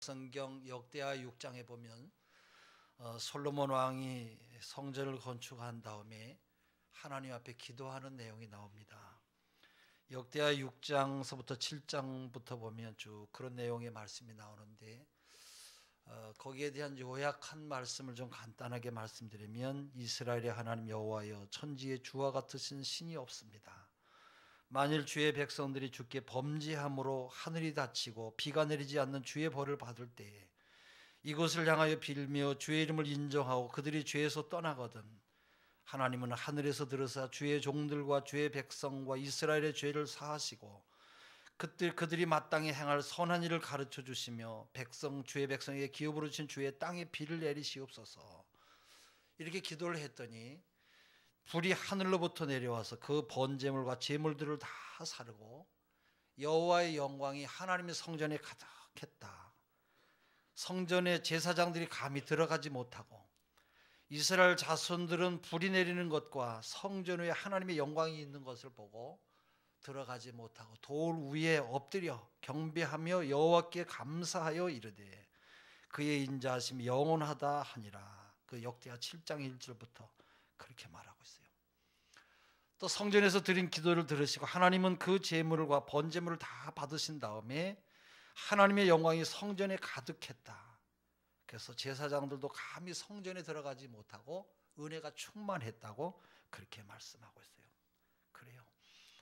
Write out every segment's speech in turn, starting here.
성경 역대하 6장에 보면 솔로몬 왕이 성전을 건축한 다음에 하나님 앞에 기도하는 내용이 나옵니다. 역대하 6장서부터 7장부터 보면 쭉 그런 내용의 말씀이 나오는데 거기에 대한 요약한 말씀을 좀 간단하게 말씀드리면, 이스라엘의 하나님 여호와여, 천지에 주와 같으신 신이 없습니다. 만일 주의 백성들이 주께 범죄함으로 하늘이 닫히고 비가 내리지 않는 주의 벌을 받을 때에 이곳을 향하여 빌며 주의 이름을 인정하고 그들이 죄에서 떠나거든 하나님은 하늘에서 들으사 주의 종들과 주의 백성과 이스라엘의 죄를 사하시고 그들이 마땅히 행할 선한 일을 가르쳐 주시며 주의 백성에게 기업으로 주신 주의 땅에 비를 내리시옵소서. 이렇게 기도를 했더니 불이 하늘로부터 내려와서 그 번제물과 제물들을 다 사르고 여호와의 영광이 하나님의 성전에 가득했다. 성전에 제사장들이 감히 들어가지 못하고 이스라엘 자손들은 불이 내리는 것과 성전 위에 하나님의 영광이 있는 것을 보고 들어가지 못하고 돌 위에 엎드려 경배하며 여호와께 감사하여 이르되 그의 인자하심이 영원하다 하니라. 그 역대하 7장 1절부터 그렇게 말하고 있어요. 또 성전에서 드린 기도를 들으시고 하나님은 그 제물과 번제물을 다 받으신 다음에 하나님의 영광이 성전에 가득했다. 그래서 제사장들도 감히 성전에 들어가지 못하고 은혜가 충만했다고 그렇게 말씀하고 있어요. 그래요.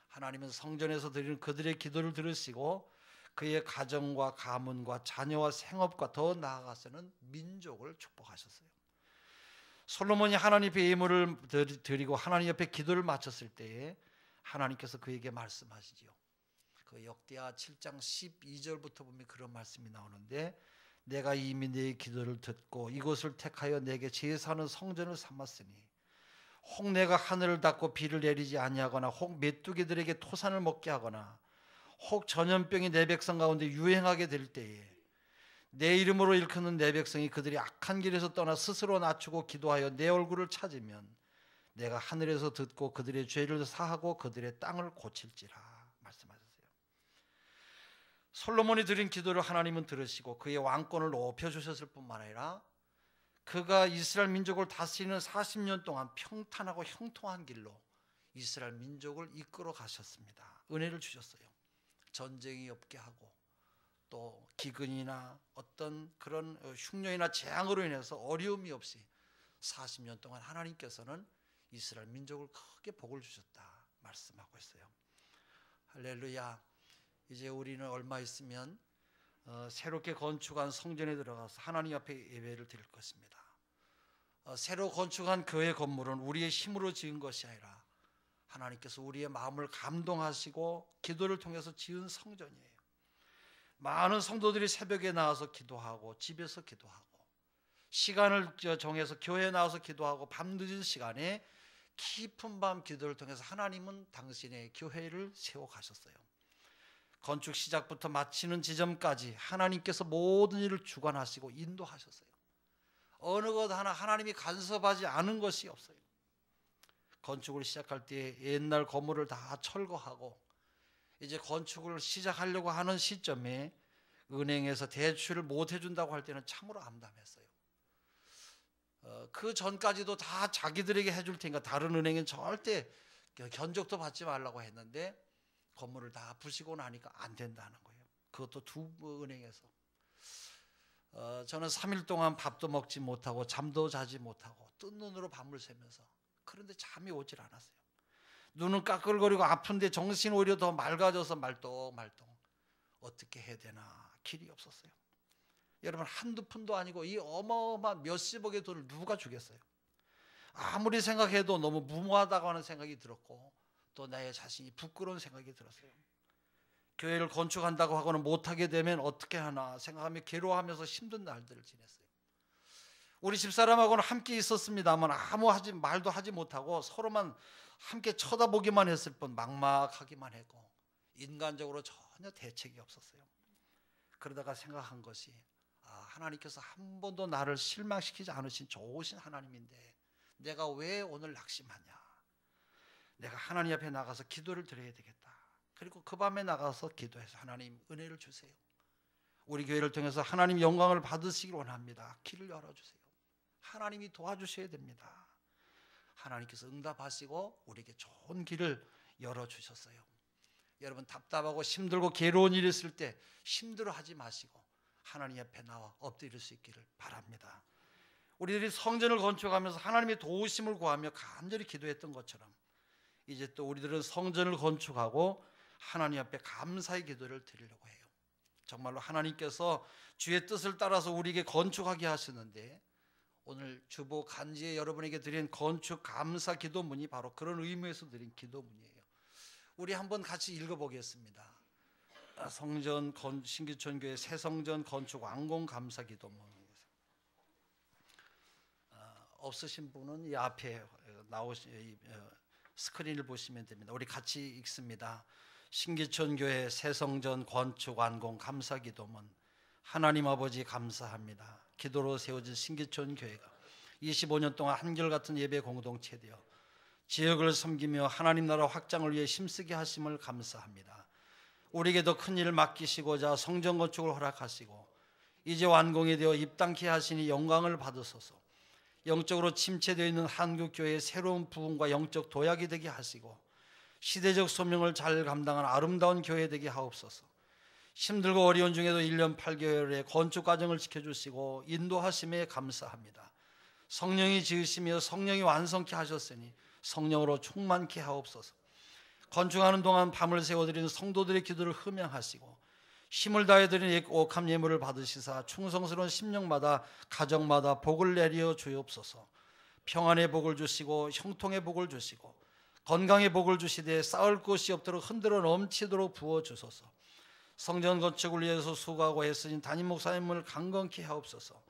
하나님은 성전에서 드리는 그들의 기도를 들으시고 그의 가정과 가문과 자녀와 생업과 더 나아가서는 민족을 축복하셨어요. 솔로몬이 하나님 앞에 예물을 드리고 하나님 옆에 기도를 마쳤을 때에 하나님께서 그에게 말씀하시지요. 그 역대하 7장 12절부터 보면 그런 말씀이 나오는데, 내가 이미 네 기도를 듣고 이곳을 택하여 내게 제사하는 성전을 삼았으니 혹 내가 하늘을 닫고 비를 내리지 아니하거나 혹 메뚜기들에게 토산을 먹게 하거나 혹 전염병이 내 백성 가운데 유행하게 될 때에 내 이름으로 일컫는 내 백성이 그들이 악한 길에서 떠나 스스로 낮추고 기도하여 내 얼굴을 찾으면 내가 하늘에서 듣고 그들의 죄를 사하고 그들의 땅을 고칠지라 말씀하셨어요. 솔로몬이 드린 기도를 하나님은 들으시고 그의 왕권을 높여주셨을 뿐만 아니라 그가 이스라엘 민족을 다스리는 40년 동안 평탄하고 형통한 길로 이스라엘 민족을 이끌어 가셨습니다. 은혜를 주셨어요. 전쟁이 없게 하고 또 기근이나 어떤 그런 흉년이나 재앙으로 인해서 어려움이 없이 40년 동안 하나님께서는 이스라엘 민족을 크게 복을 주셨다 말씀하고 있어요. 할렐루야. 이제 우리는 얼마 있으면 새롭게 건축한 성전에 들어가서 하나님 앞에 예배를 드릴 것입니다. 새로 건축한 교회 건물은 우리의 힘으로 지은 것이 아니라 하나님께서 우리의 마음을 감동하시고 기도를 통해서 지은 성전이에요. 많은 성도들이 새벽에 나와서 기도하고 집에서 기도하고 시간을 정해서 교회에 나와서 기도하고 밤늦은 시간에 깊은 밤 기도를 통해서 하나님은 당신의 교회를 세워 가셨어요. 건축 시작부터 마치는 지점까지 하나님께서 모든 일을 주관하시고 인도하셨어요. 어느 것 하나 하나님이 간섭하지 않은 것이 없어요. 건축을 시작할 때 옛날 건물을 다 철거하고 이제 건축을 시작하려고 하는 시점에 은행에서 대출을 못 해준다고 할 때는 참으로 암담했어요. 그 전까지도 다 자기들에게 해줄 테니까 다른 은행은 절대 견적도 받지 말라고 했는데 건물을 다 부시고 나니까 안 된다는 거예요. 그것도 두 은행에서. 저는 3일 동안 밥도 먹지 못하고 잠도 자지 못하고 뜬 눈으로 밤을 새면서, 그런데 잠이 오질 않았어요. 눈은 까끌거리고 아픈데 정신이 오히려 더 맑아져서 말똥말똥. 어떻게 해야 되나 길이 없었어요. 여러분, 한두 푼도 아니고 이 어마어마한 몇십억의 돈을 누가 주겠어요? 아무리 생각해도 너무 무모하다고 하는 생각이 들었고 또 나의 자신이 부끄러운 생각이 들었어요. 교회를 건축한다고 하고는 못하게 되면 어떻게 하나 생각하며 괴로워하면서 힘든 날들을 지냈어요. 우리 집사람하고는 함께 있었습니다만 아무 말도 하지 못하고 서로만 함께 쳐다보기만 했을 뿐 막막하기만 했고 인간적으로 전혀 대책이 없었어요. 그러다가 생각한 것이, 하나님께서 한 번도 나를 실망시키지 않으신 좋으신 하나님인데 내가 왜 오늘 낙심하냐. 내가 하나님 앞에 나가서 기도를 드려야 되겠다. 그리고 그 밤에 나가서 기도해서 하나님 은혜를 주세요. 우리 교회를 통해서 하나님 영광을 받으시길 원합니다. 길을 열어주세요. 하나님이 도와주셔야 됩니다. 하나님께서 응답하시고 우리에게 좋은 길을 열어주셨어요. 여러분 답답하고 힘들고 괴로운 일이 있을 때 힘들어하지 마시고 하나님 앞에 나와 엎드릴 수 있기를 바랍니다. 우리들이 성전을 건축하면서 하나님의 도우심을 구하며 간절히 기도했던 것처럼 이제 또 우리들은 성전을 건축하고 하나님 앞에 감사의 기도를 드리려고 해요. 정말로 하나님께서 주의 뜻을 따라서 우리에게 건축하게 하시는데 오늘 주보 간지에 여러분에게 드린 건축 감사 기도문이 바로 그런 의미에서 드린 기도문이에요. 우리 한번 같이 읽어보겠습니다. 성전 신기촌교회 새성전 건축 완공 감사 기도문. 없으신 분은 이 앞에 나오신 스크린을 보시면 됩니다. 우리 같이 읽습니다. 신기촌교회 새성전 건축 완공 감사 기도문. 하나님 아버지 감사합니다. 기도로 세워진 신기촌교회가 25년 동안 한결같은 예배 공동체 되어 지역을 섬기며 하나님 나라 확장을 위해 힘쓰게 하심을 감사합니다. 우리에게 더 큰 일을 맡기시고자 성전 건축을 허락하시고 이제 완공이 되어 입당케 하시니 영광을 받으소서. 영적으로 침체되어 있는 한국교회의 새로운 부흥과 영적 도약이 되게 하시고 시대적 소명을 잘 감당한 아름다운 교회 되게 하옵소서. 힘들고 어려운 중에도 1년 8개월의 건축 과정을 지켜주시고 인도하심에 감사합니다. 성령이 지으시며 성령이 완성케 하셨으니 성령으로 충만케 하옵소서. 건축하는 동안 밤을 새워드리는 성도들의 기도를 흠양하시고 힘을 다해드리는 옥합 예물을 받으시사 충성스러운 심령마다 가정마다 복을 내려 주옵소서. 평안의 복을 주시고 형통의 복을 주시고 건강의 복을 주시되 쌓을 곳이 없도록 흔들어 넘치도록 부어주소서. 성전 건축을 위해서 수고하고 애쓰신 담임 목사님을 강건케 하옵소서.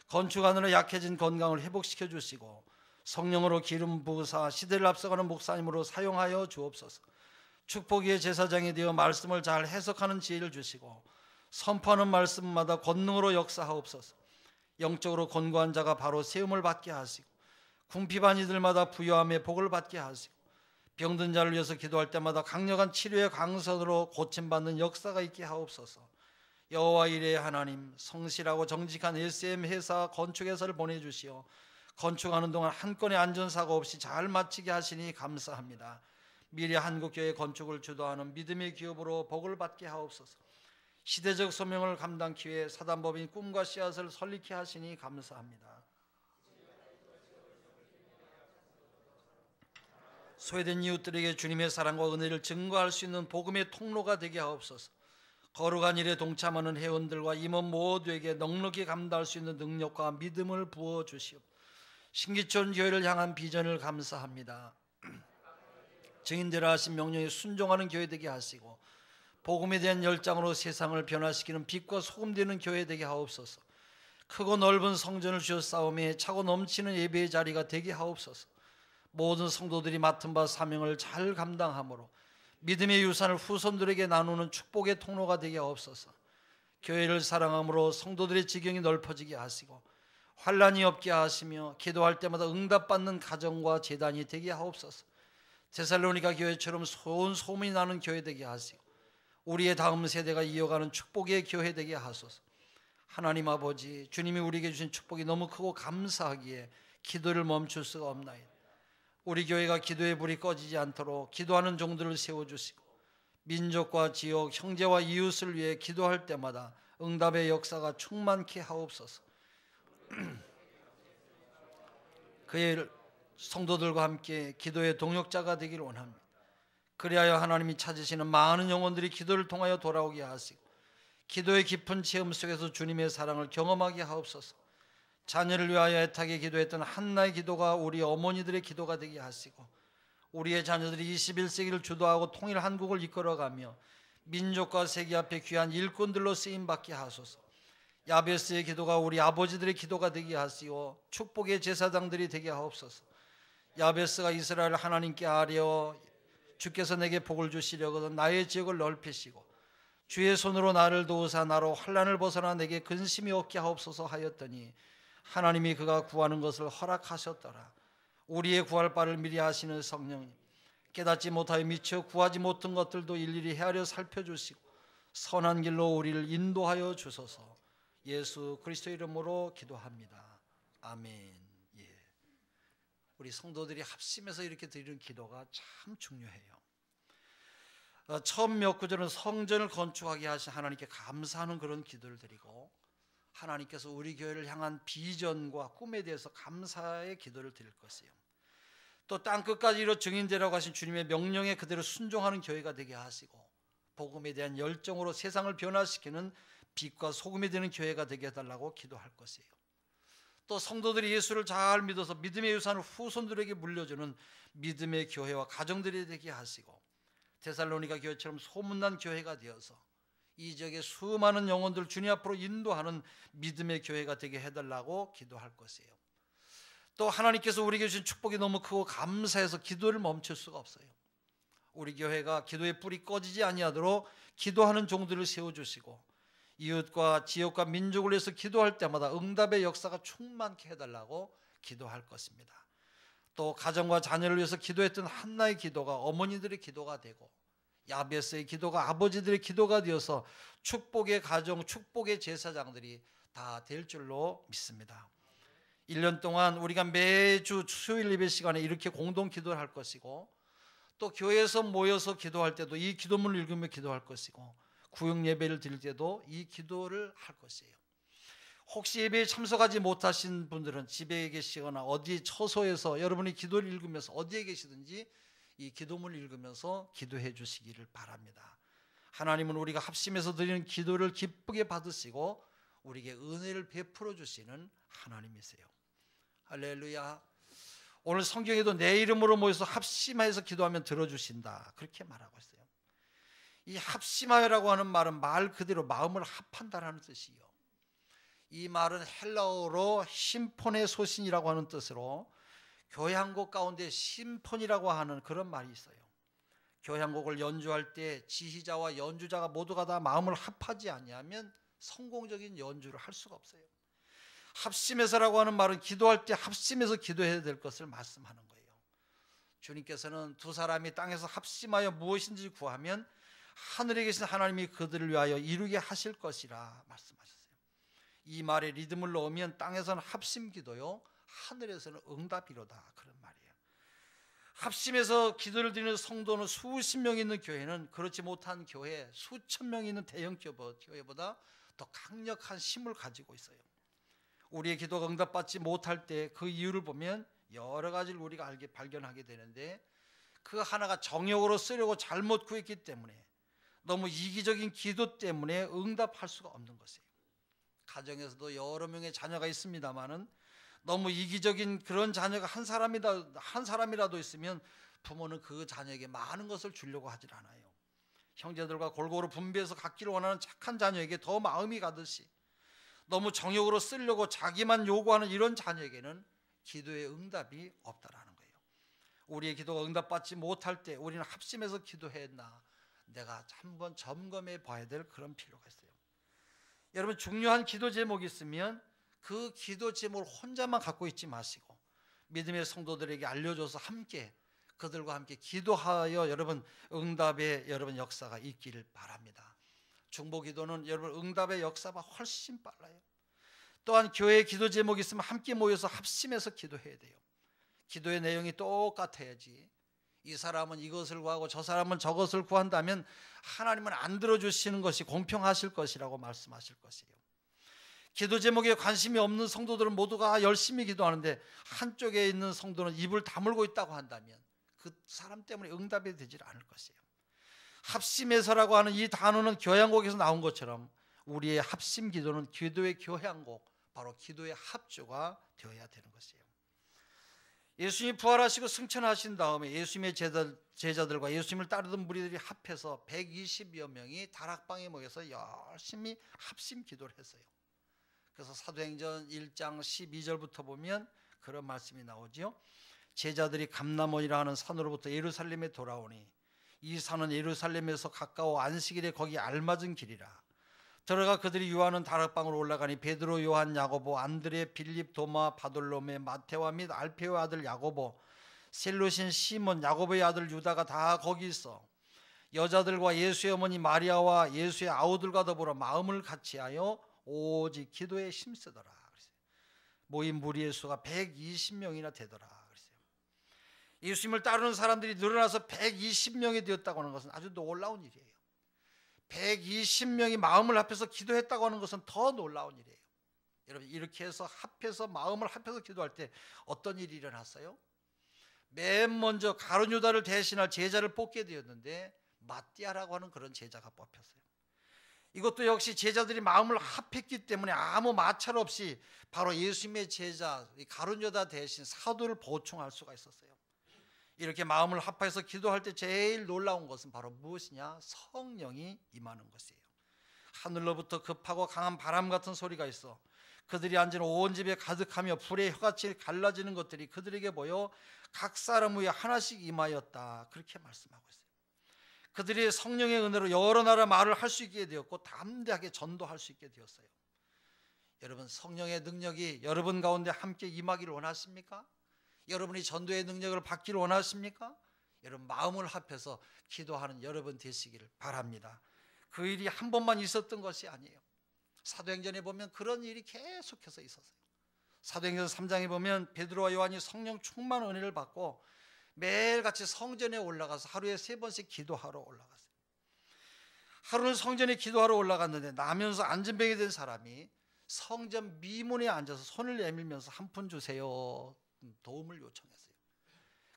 건축하느라 약해진 건강을 회복시켜 주시고 성령으로 기름 부으사 시대를 앞서가는 목사님으로 사용하여 주옵소서. 축복의 제사장이 되어 말씀을 잘 해석하는 지혜를 주시고 선포하는 말씀마다 권능으로 역사하옵소서. 영적으로 권고한 자가 바로 세움을 받게 하시고 궁핍한 이들마다 부요함의 복을 받게 하시고 병든 자를 위해서 기도할 때마다 강력한 치료의 강선으로 고침받는 역사가 있게 하옵소서. 여호와 이레의 하나님, 성실하고 정직한 SM 회사 건축회사를 보내주시어 건축하는 동안 한 건의 안전사고 없이 잘 마치게 하시니 감사합니다. 미래 한국교회 건축을 주도하는 믿음의 기업으로 복을 받게 하옵소서. 시대적 소명을 감당하기 위해 사단법인 꿈과 씨앗을 설립케 하시니 감사합니다. 소외된 이웃들에게 주님의 사랑과 은혜를 증거할 수 있는 복음의 통로가 되게 하옵소서. 거룩한 일에 동참하는 회원들과 임원 모두에게 넉넉히 감당할 수 있는 능력과 믿음을 부어주시옵소서. 신기촌 교회를 향한 비전을 감사합니다. 증인되라 하신 명령에 순종하는 교회 되게 하시고 복음에 대한 열정으로 세상을 변화시키는 빛과 소금 되는 교회 되게 하옵소서. 크고 넓은 성전을 주어 싸움에 차고 넘치는 예배의 자리가 되게 하옵소서. 모든 성도들이 맡은 바 사명을 잘 감당함으로 믿음의 유산을 후손들에게 나누는 축복의 통로가 되게 하옵소서. 교회를 사랑함으로 성도들의 지경이 넓어지게 하시고 환난이 없게 하시며 기도할 때마다 응답받는 가정과 재단이 되게 하옵소서. 데살로니가 교회처럼 좋은 소문이 나는 교회 되게 하시고 우리의 다음 세대가 이어가는 축복의 교회 되게 하소서. 하나님 아버지, 주님이 우리에게 주신 축복이 너무 크고 감사하기에 기도를 멈출 수가 없나이다. 우리 교회가 기도의 불이 꺼지지 않도록 기도하는 종들을 세워주시고 민족과 지역, 형제와 이웃을 위해 기도할 때마다 응답의 역사가 충만케 하옵소서. 그의 성도들과 함께 기도의 동역자가 되기를 원합니다. 그리하여 하나님이 찾으시는 많은 영혼들이 기도를 통하여 돌아오게 하시고 기도의 깊은 체험 속에서 주님의 사랑을 경험하게 하옵소서. 자녀를 위하여 애타게 기도했던 한나의 기도가 우리 어머니들의 기도가 되게 하시고 우리의 자녀들이 21세기를 주도하고 통일 한국을 이끌어가며 민족과 세계 앞에 귀한 일꾼들로 쓰임받게 하소서. 야베스의 기도가 우리 아버지들의 기도가 되게 하시고 축복의 제사장들이 되게 하옵소서. 야베스가 이스라엘 하나님께 아뢰어 주께서 내게 복을 주시려거든 나의 지역을 넓히시고 주의 손으로 나를 도우사 나로 환난을 벗어나 내게 근심이 없게 하옵소서 하였더니 하나님이 그가 구하는 것을 허락하셨더라. 우리의 구할 바를 미리 하시는 성령님, 깨닫지 못하여 미처 구하지 못한 것들도 일일이 헤아려 살펴주시고 선한 길로 우리를 인도하여 주소서. 예수 그리스도 이름으로 기도합니다. 아멘. 예. 우리 성도들이 합심해서 이렇게 드리는 기도가 참 중요해요. 처음 몇 구절은 성전을 건축하게 하신 하나님께 감사하는 그런 기도를 드리고, 하나님께서 우리 교회를 향한 비전과 꿈에 대해서 감사의 기도를 드릴 것이에요. 또 땅끝까지 이루 증인되라고 하신 주님의 명령에 그대로 순종하는 교회가 되게 하시고, 복음에 대한 열정으로 세상을 변화시키는 빛과 소금이 되는 교회가 되게 해달라고 기도할 것이에요. 또 성도들이 예수를 잘 믿어서 믿음의 유산을 후손들에게 물려주는 믿음의 교회와 가정들이 되게 하시고, 데살로니가 교회처럼 소문난 교회가 되어서 이 지역의 수많은 영혼들 주님 앞으로 인도하는 믿음의 교회가 되게 해달라고 기도할 것이에요. 또 하나님께서 우리에게 주신 축복이 너무 크고 감사해서 기도를 멈출 수가 없어요. 우리 교회가 기도의 뿔이 꺼지지 아니하도록 기도하는 종들을 세워주시고, 이웃과 지역과 민족을 위해서 기도할 때마다 응답의 역사가 충만케 해달라고 기도할 것입니다. 또 가정과 자녀를 위해서 기도했던 한나의 기도가 어머니들의 기도가 되고, 야베스의 기도가 아버지들의 기도가 되어서 축복의 가정, 축복의 제사장들이 다 될 줄로 믿습니다. 1년 동안 우리가 매주 수요일 예배 시간에 이렇게 공동 기도를 할 것이고, 또 교회에서 모여서 기도할 때도 이 기도문을 읽으며 기도할 것이고, 구역 예배를 드릴 때도 이 기도를 할 것이에요. 혹시 예배에 참석하지 못하신 분들은 집에 계시거나 어디 처소에서 여러분이 기도를 읽으면서 어디에 계시든지 이 기도문을 읽으면서 기도해 주시기를 바랍니다. 하나님은 우리가 합심해서 드리는 기도를 기쁘게 받으시고 우리에게 은혜를 베풀어 주시는 하나님이세요. 할렐루야. 오늘 성경에도 내 이름으로 모여서 합심하여서 기도하면 들어주신다, 그렇게 말하고 있어요. 이 합심하여라고 하는 말은 말 그대로 마음을 합한다라는 뜻이요. 이 말은 헬라어로 심포네 소신이라고 하는 뜻으로 교회 한 곡 가운데 심포니라고 하는 그런 말이 있어요. 교회 한 곡을 연주할 때 지휘자와 연주자가 모두가 다 마음을 합하지 아니하면 성공적인 연주를 할 수가 없어요. 합심해서라고 하는 말은 기도할 때 합심해서 기도해야 될 것을 말씀하는 거예요. 주님께서는 두 사람이 땅에서 합심하여 무엇인지 구하면 하늘에 계신 하나님이 그들을 위하여 이루게 하실 것이라 말씀하셨어요. 이 말에 리듬을 넣으면 땅에서는 합심 기도요, 하늘에서는 응답이로다, 그런 말이에요. 합심해서 기도를 드리는 성도는 수십 명 있는 교회는 그렇지 못한 교회, 수천 명 있는 대형 교회보다 더 강력한 힘을 가지고 있어요. 우리의 기도가 응답받지 못할 때 그 이유를 보면 여러 가지를 우리가 발견하게 되는데, 그 하나가 정욕으로 쓰려고 잘못 구했기 때문에, 너무 이기적인 기도 때문에 응답할 수가 없는 것이에요. 가정에서도 여러 명의 자녀가 있습니다마는 너무 이기적인 그런 자녀가 한 사람이라도 있으면 부모는 그 자녀에게 많은 것을 주려고 하질 않아요. 형제들과 골고루 분배해서 갖기를 원하는 착한 자녀에게 더 마음이 가듯이, 너무 정욕으로 쓰려고 자기만 요구하는 이런 자녀에게는 기도의 응답이 없다라는 거예요. 우리의 기도가 응답받지 못할 때 우리는 합심해서 기도했나, 내가 한번 점검해 봐야 될 그런 필요가 있어요. 여러분, 중요한 기도 제목이 있으면 그 기도 제목을 혼자만 갖고 있지 마시고 믿음의 성도들에게 알려줘서 함께 그들과 함께 기도하여 여러분 응답의 여러분 역사가 있기를 바랍니다. 중보기도는 여러분 응답의 역사가 훨씬 빨라요. 또한 교회에 기도 제목이 있으면 함께 모여서 합심해서 기도해야 돼요. 기도의 내용이 똑같아야지, 이 사람은 이것을 구하고 저 사람은 저것을 구한다면 하나님은 안 들어주시는 것이 공평하실 것이라고 말씀하실 것이에요. 기도 제목에 관심이 없는 성도들은 모두가 열심히 기도하는데 한쪽에 있는 성도는 입을 다물고 있다고 한다면 그 사람 때문에 응답이 되질 않을 것이에요. 합심해서라고 하는 이 단어는 교향곡에서 나온 것처럼 우리의 합심 기도는 기도의 교향곡, 바로 기도의 합주가 되어야 되는 것이에요. 예수님이 부활하시고 승천하신 다음에 예수님의 제자들과 예수님을 따르던 무리들이 합해서 120여 명이 다락방에 모여서 열심히 합심 기도를 했어요. 그래서 사도행전 1장 12절부터 보면 그런 말씀이 나오죠. 제자들이 감람원이라 하는 산으로부터 예루살렘에 돌아오니 이 산은 예루살렘에서 가까워 안식일에 거기 알맞은 길이라. 들어가 그들이 유하는 다락방으로 올라가니 베드로, 요한, 야고보, 안드레, 빌립, 도마, 바돌로메, 마테와 및 알페오의 아들 야고보, 셀로신 시몬, 야고보의 아들 유다가 다 거기 있어. 여자들과 예수의 어머니 마리아와 예수의 아우들과 더불어 마음을 같이하여 오직 기도에 힘쓰더라. 모인 무리의 수가 120명이나 되더라. 예수님을 따르는 사람들이 늘어나서 120명이 되었다고 하는 것은 아주 놀라운 일이에요. 120명이 마음을 합해서 기도했다고 하는 것은 더 놀라운 일이에요. 여러분, 이렇게 해서 마음을 합해서 기도할 때 어떤 일이 일어났어요? 맨 먼저 가룟 유다를 대신할 제자를 뽑게 되었는데 마띠아라고 하는 그런 제자가 뽑혔어요. 이것도 역시 제자들이 마음을 합했기 때문에 아무 마찰 없이 바로 예수님의 제자 가룟 유다 대신 사도를 보충할 수가 있었어요. 이렇게 마음을 합해서 기도할 때 제일 놀라운 것은 바로 무엇이냐? 성령이 임하는 것이에요. 하늘로부터 급하고 강한 바람 같은 소리가 있어 그들이 앉은 온 집에 가득하며 불의 혀같이 갈라지는 것들이 그들에게 보여 각 사람 위에 하나씩 임하였다. 그렇게 말씀하고 있어요. 그들이 성령의 은혜로 여러 나라 말을 할 수 있게 되었고 담대하게 전도할 수 있게 되었어요. 여러분, 성령의 능력이 여러분 가운데 함께 임하기를 원하십니까? 여러분이 전도의 능력을 받기를 원하십니까? 여러분, 마음을 합해서 기도하는 여러분 되시기를 바랍니다. 그 일이 한 번만 있었던 것이 아니에요. 사도행전에 보면 그런 일이 계속해서 있었어요. 사도행전 3장에 보면 베드로와 요한이 성령 충만 은혜를 받고 매일같이 성전에 올라가서 하루에 3번씩 기도하러 올라갔어요. 하루는 성전에 기도하러 올라갔는데 나면서 안진병이 된 사람이 성전 미문에 앉아서 손을 내밀면서 한 푼 주세요, 도움을 요청했어요.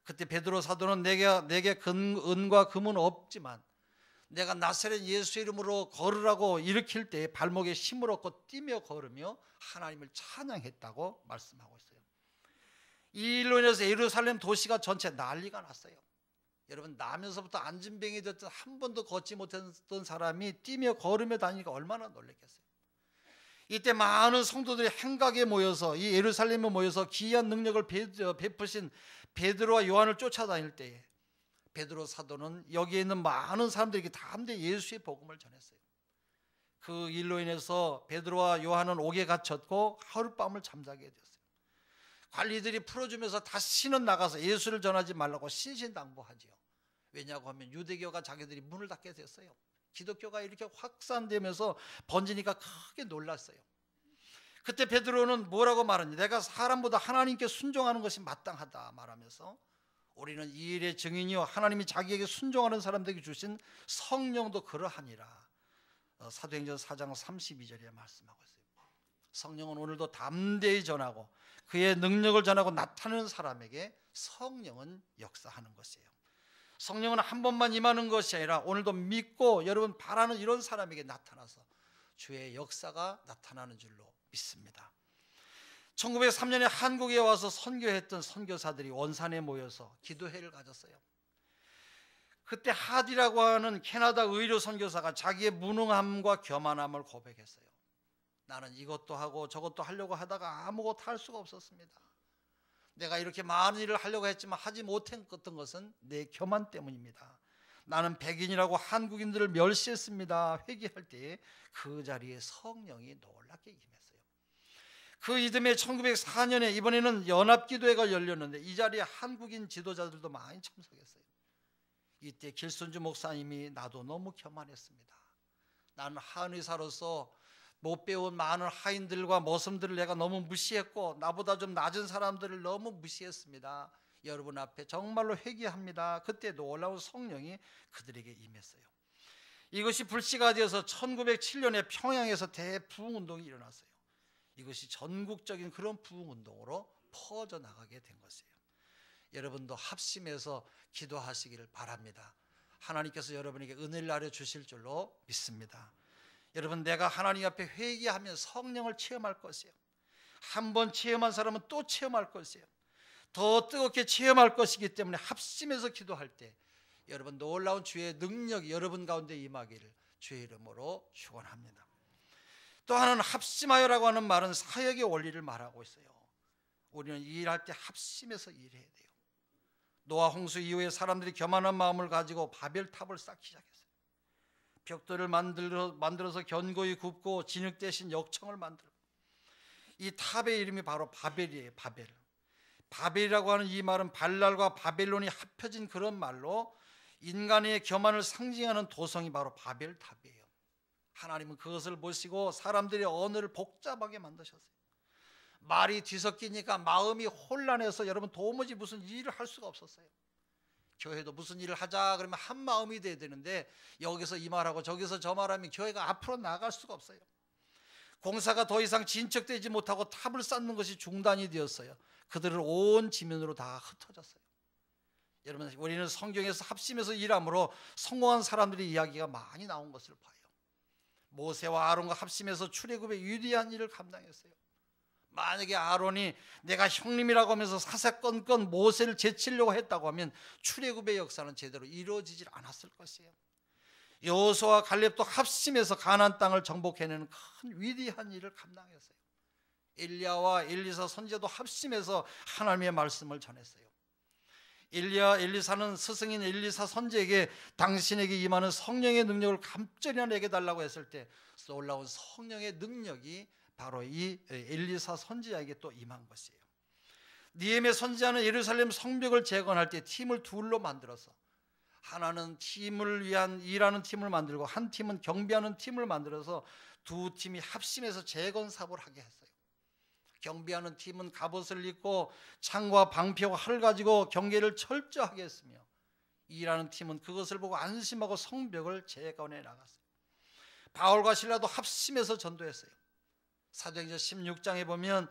그때 베드로 사도는 내게 은과 금은 없지만 내가 나사렛 예수 이름으로 걸으라고 일으킬 때 발목에 힘을 얻고 뛰며 걸으며 하나님을 찬양했다고 말씀하고 있어요. 이 일로 인해서 예루살렘 도시가 전체 난리가 났어요. 여러분, 나면서부터 안진병이 됐던 한 번도 걷지 못했던 사람이 뛰며 걸으며 다니니까 얼마나 놀랐겠어요. 이때 많은 성도들이 행각에 모여서 이 예루살렘에 모여서 기이한 능력을 베푸신 베드로와 요한을 쫓아다닐 때에 베드로 사도는 여기에 있는 많은 사람들에게 담대히 예수의 복음을 전했어요. 그 일로 인해서 베드로와 요한은 옥에 갇혔고 하룻밤을 잠자게 되었어요. 관리들이 풀어주면서 다시는 나가서 예수를 전하지 말라고 신신당부하지요. 왜냐고 하면 유대교가 자기들이 문을 닫게 되었어요. 기독교가 이렇게 확산되면서 번지니까 크게 놀랐어요. 그때 베드로는 뭐라고 말하냐? 내가 사람보다 하나님께 순종하는 것이 마땅하다 말하면서 우리는 이 일의 증인이요 하나님이 자기에게 순종하는 사람들에게 주신 성령도 그러하니라. 사도행전 4장 32절에 말씀하고 있어요. 성령은 오늘도 담대히 전하고 그의 능력을 전하고 나타내는 사람에게 성령은 역사하는 것이에요. 성령은 한 번만 임하는 것이 아니라 오늘도 믿고 여러분 바라는 이런 사람에게 나타나서 주의 역사가 나타나는 줄로 믿습니다. 1903년에 한국에 와서 선교했던 선교사들이 원산에 모여서 기도회를 가졌어요. 그때 하디라고 하는 캐나다 의료 선교사가 자기의 무능함과 교만함을 고백했어요. 나는 이것도 하고 저것도 하려고 하다가 아무것도 할 수가 없었습니다. 내가 이렇게 많은 일을 하려고 했지만 하지 못했던 것은 내 교만 때문입니다. 나는 백인이라고 한국인들을 멸시했습니다. 회개할 때에 그 자리에 성령이 놀랍게 임했어요. 그 이듬해 1904년에 이번에는 연합기도회가 열렸는데 이 자리에 한국인 지도자들도 많이 참석했어요. 이때 길순주 목사님이 나도 너무 교만했습니다. 나는 한의사로서 못 배운 많은 하인들과 머슴들을 내가 너무 무시했고 나보다 좀 낮은 사람들을 너무 무시했습니다. 여러분 앞에 정말로 회개합니다. 그때 놀라운 성령이 그들에게 임했어요. 이것이 불씨가 되어서 1907년에 평양에서 대부흥운동이 일어났어요. 이것이 전국적인 그런 부흥운동으로 퍼져나가게 된 것이에요. 여러분도 합심해서 기도하시기를 바랍니다. 하나님께서 여러분에게 은혜를 내려주실 줄로 믿습니다. 여러분, 내가 하나님 앞에 회개하면 성령을 체험할 것이에요. 한 번 체험한 사람은 또 체험할 것이에요. 더 뜨겁게 체험할 것이기 때문에 합심해서 기도할 때 여러분 놀라운 주의 능력이 여러분 가운데 임하기를 주의 이름으로 축원합니다. 또 하나는 합심하여라고 하는 말은 사역의 원리를 말하고 있어요. 우리는 일할 때 합심해서 일해야 돼요. 노아 홍수 이후에 사람들이 교만한 마음을 가지고 바벨탑을 쌓기 시작했어요. 벽돌을 만들어서 견고히 굽고 진흙 대신 역청을 만들고, 이 탑의 이름이 바로 바벨이에요. 바벨이라고 하는 이 말은 발랄과 바벨론이 합쳐진 그런 말로 인간의 교만을 상징하는 도성이 바로 바벨탑이에요. 하나님은 그것을 보시고 사람들의 언어를 복잡하게 만드셨어요. 말이 뒤섞이니까 마음이 혼란해서 여러분 도무지 무슨 일을 할 수가 없었어요. 교회도 무슨 일을 하자 그러면 한 마음이 돼야 되는데 여기서 이 말하고 저기서 저 말하면 교회가 앞으로 나갈 수가 없어요. 공사가 더 이상 진척되지 못하고 탑을 쌓는 것이 중단이 되었어요. 그들을 온 지면으로 다 흩어졌어요. 여러분, 우리는 성경에서 합심해서 일함으로 성공한 사람들의 이야기가 많이 나온 것을 봐요. 모세와 아론과 합심해서 출애굽의 위대한 일을 감당했어요. 만약에 아론이 내가 형님이라고 하면서 사사건건 모세를 제치려고 했다고 하면 출애굽의 역사는 제대로 이루어지질 않았을 것이에요. 여호수아와 갈렙도 합심해서 가나안 땅을 정복해내는 큰 위대한 일을 감당했어요. 엘리야와 엘리사 선지자도 합심해서 하나님의 말씀을 전했어요. 엘리사는 스승인 엘리사 선지에게 당신에게 임하는 성령의 능력을 감전히 내게 달라고 했을 때 올라온 성령의 능력이 바로 이 엘리사 선지자에게 또 임한 것이에요. 느헤미야 선지자는 예루살렘 성벽을 재건할 때 팀을 둘로 만들어서 하나는 팀을 위한 일하는 팀을 만들고 한 팀은 경비하는 팀을 만들어서 두 팀이 합심해서 재건 사업을 하게 했어요. 경비하는 팀은 갑옷을 입고 창과 방패와 활을 가지고 경계를 철저하게 했으며 일하는 팀은 그것을 보고 안심하고 성벽을 재건해 나갔어요. 바울과 실라도 합심해서 전도했어요. 사도행전 16장에 보면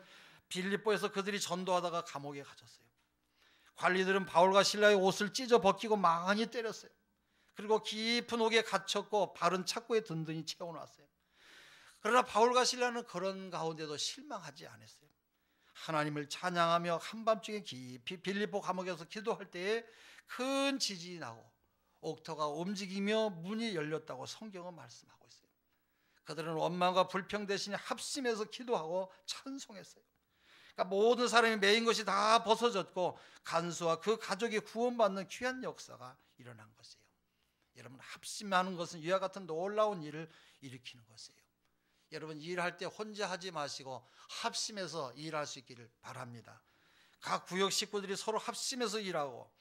빌립보에서 그들이 전도하다가 감옥에 갇혔어요. 관리들은 바울과 실라의 옷을 찢어 벗기고 많이 때렸어요. 그리고 깊은 옥에 갇혔고 바른 착고에 든든히 채워놨어요. 그러나 바울과 실라는 그런 가운데도 실망하지 않았어요. 하나님을 찬양하며 한밤중에 깊이 빌립보 감옥에서 기도할 때에 큰 지진이 나고 옥토가 움직이며 문이 열렸다고 성경은 말씀하고 있어요. 그들은 원망과 불평 대신에 합심해서 기도하고 찬송했어요. 그러니까 모든 사람이 매인 것이 다 벗어졌고 간수와 그 가족이 구원받는 귀한 역사가 일어난 것이에요. 여러분, 합심하는 것은 이와 같은 놀라운 일을 일으키는 것이에요. 여러분, 일할 때 혼자 하지 마시고 합심해서 일할 수 있기를 바랍니다. 각 구역 식구들이 서로 합심해서 일하고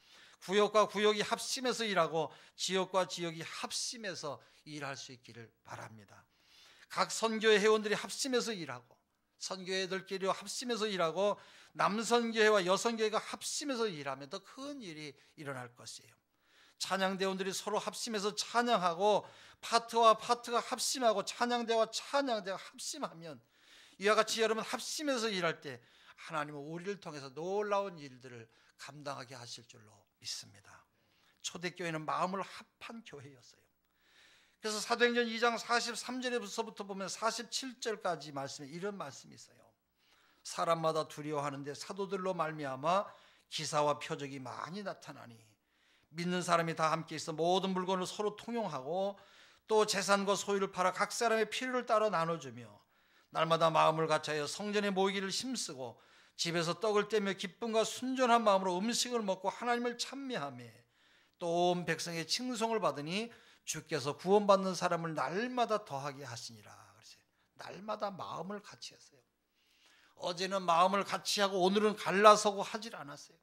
구역과 구역이 합심해서 일하고 지역과 지역이 합심해서 일할 수 있기를 바랍니다. 각 선교회 회원들이 합심해서 일하고 선교회들끼리 합심해서 일하고 남선교회와 여선교회가 합심해서 일하면 더 큰 일이 일어날 것이에요. 찬양대원들이 서로 합심해서 찬양하고 파트와 파트가 합심하고 찬양대와 찬양대가 합심하면 이와 같이 여러분 합심해서 일할 때 하나님은 우리를 통해서 놀라운 일들을 감당하게 하실 줄로 믿습니다. 초대교회는 마음을 합한 교회였어요. 그래서 사도행전 2장 43절에서부터 보면 47절까지 말씀에 이런 말씀이 있어요. 사람마다 두려워하는데 사도들로 말미암아 기사와 표적이 많이 나타나니 믿는 사람이 다 함께 있어 모든 물건을 서로 통용하고 또 재산과 소유를 팔아 각 사람의 필요를 따라 나눠주며 날마다 마음을 같이하여 성전에 모이기를 힘쓰고 집에서 떡을 떼며 기쁨과 순전한 마음으로 음식을 먹고 하나님을 찬미하며 또 온 백성의 칭송을 받으니 주께서 구원받는 사람을 날마다 더하게 하시니라. 그래서 날마다 마음을 같이 했어요. 어제는 마음을 같이 하고 오늘은 갈라서고 하질 않았어요.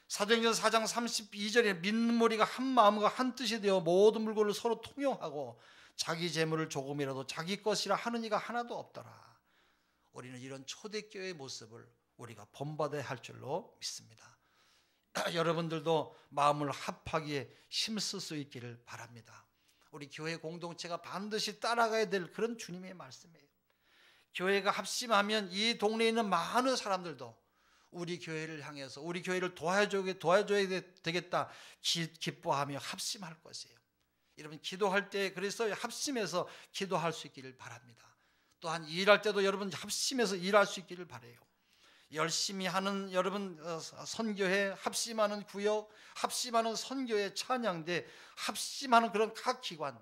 사도행전 4장 32절에 믿는 무리가 한 마음과 한 뜻이 되어 모든 물건을 서로 통용하고 자기 재물을 조금이라도 자기 것이라 하는 이가 하나도 없더라. 우리는 이런 초대교회의 모습을 우리가 본받아야 할 줄로 믿습니다. 여러분들도 마음을 합하기에 힘쓸 수 있기를 바랍니다. 우리 교회 공동체가 반드시 따라가야 될 그런 주님의 말씀이에요. 교회가 합심하면 이 동네에 있는 많은 사람들도 우리 교회를 향해서 우리 교회를 도와줘야 되겠다 기뻐하며 합심할 것이에요. 여러분, 기도할 때 그래서 합심해서 기도할 수 있기를 바랍니다. 또한 일할 때도 여러분 합심해서 일할 수 있기를 바라요. 열심히 하는 여러분 선교회, 합심하는 구역, 합심하는 선교회, 찬양대, 합심하는 그런 각 기관,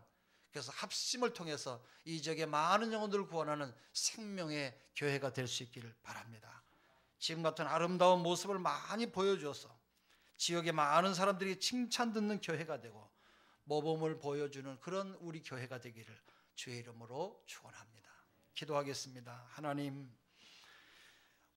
그래서 합심을 통해서 이 지역의 많은 영혼들을 구원하는 생명의 교회가 될 수 있기를 바랍니다. 지금 같은 아름다운 모습을 많이 보여줘서 지역의 많은 사람들이 칭찬 듣는 교회가 되고 모범을 보여주는 그런 우리 교회가 되기를 주의 이름으로 축원합니다. 기도하겠습니다. 하나님,